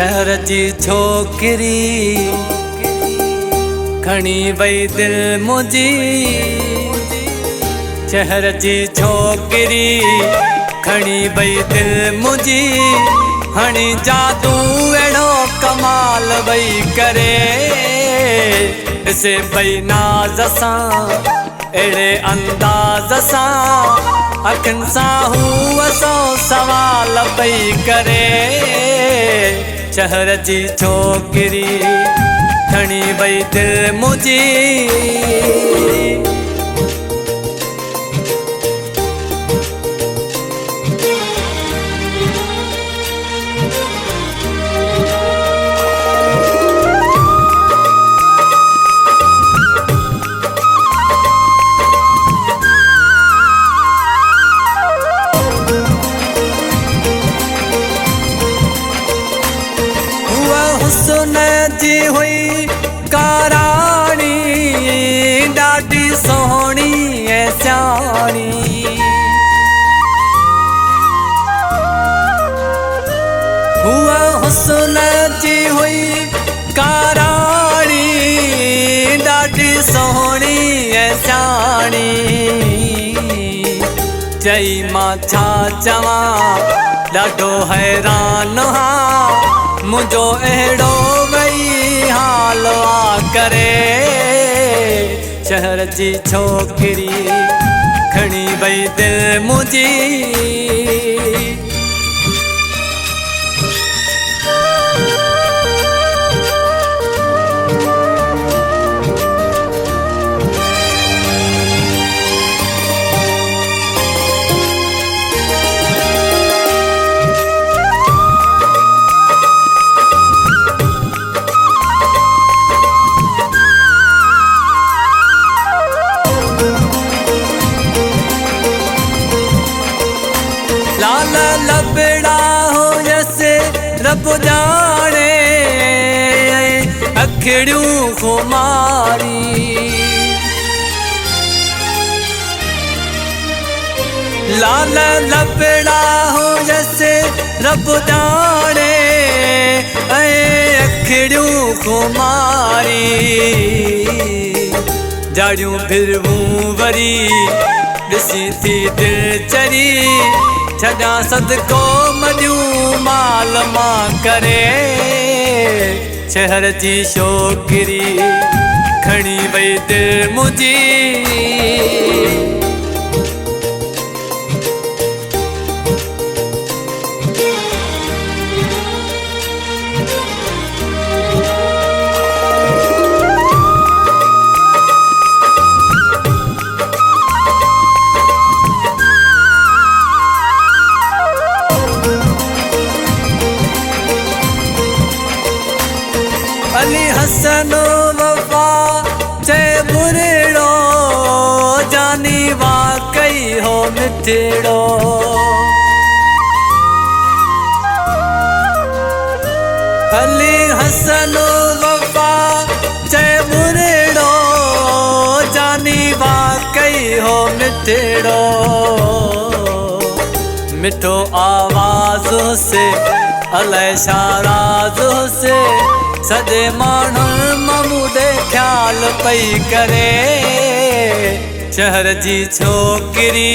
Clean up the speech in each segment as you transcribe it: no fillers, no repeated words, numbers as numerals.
शहर जी छोकरी खणी वई दिल मुझी। शहर जी छोकरी खणी वई दिल मुझी। हणी जादू एड़ो कमाल वई करे। इसे पई नाज सां एड़े अंदाज सां अखिन सां हूअ सौ सवाल पई करे। शहर जी छोकरी खणी वई दिल मुझी। हुस्न जी हुई काराणी ॾाढी सोहणी ऐं सियाणी। हुआ हुस्न जी हुई काराणी ॾाढी सोहणी ऐं सियाणी। चई मां छा चवां ॾाढो हैरान हाँ मुझो एड़ो वही हाल आ करे। शहर जी छोकरी खणी वई दिल मुझी। लाल लबड़ा हो जैसे रब जाने अखिड़ियों खुमारी। लाल लबड़ा हो जैसे रब जाने अखिड़ियों खुमारी। जाड़ियों फिरवूं वरी ॾिसी थी दिल चरी। छॾा सदको मॾियूं माल मां करे। शहर जी छोकरी खणी वई दिल मुझी। अली हसन वफा चे बुरेड़ो जानी वाकई हो मिठड़ो। अली हसन वफा चे बुरेड़ो जानी वाकई हो मिठड़ो। मिठो आवाज से अलाए छा राज से सजे माण्हुनि ममूदे ख्याल पई करे। शहर जी छोकरी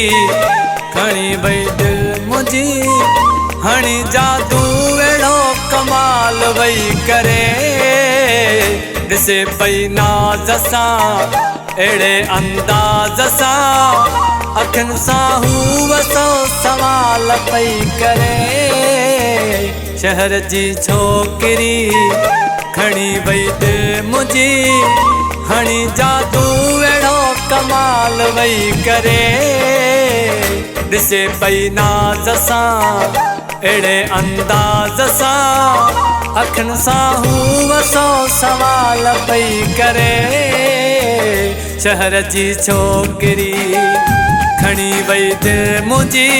खणी वई दिल मुझी। हणी जादू एड़ो कमाल वई करे। ॾिसे पई नाज सां एड़े अंदाज सां अखिन सां हूअ सौ सवाल पई करे। शहर जी छोकरी खणी वई दिल मुझी। हणी जादू एड़ो कमाल वई करे। ॾिसे पई नाज सां एड़े अंदाज सां अखिन सां हूअ सौ सवाल पई करे। शहर जी छोकरी खणी वई दिल मुझी।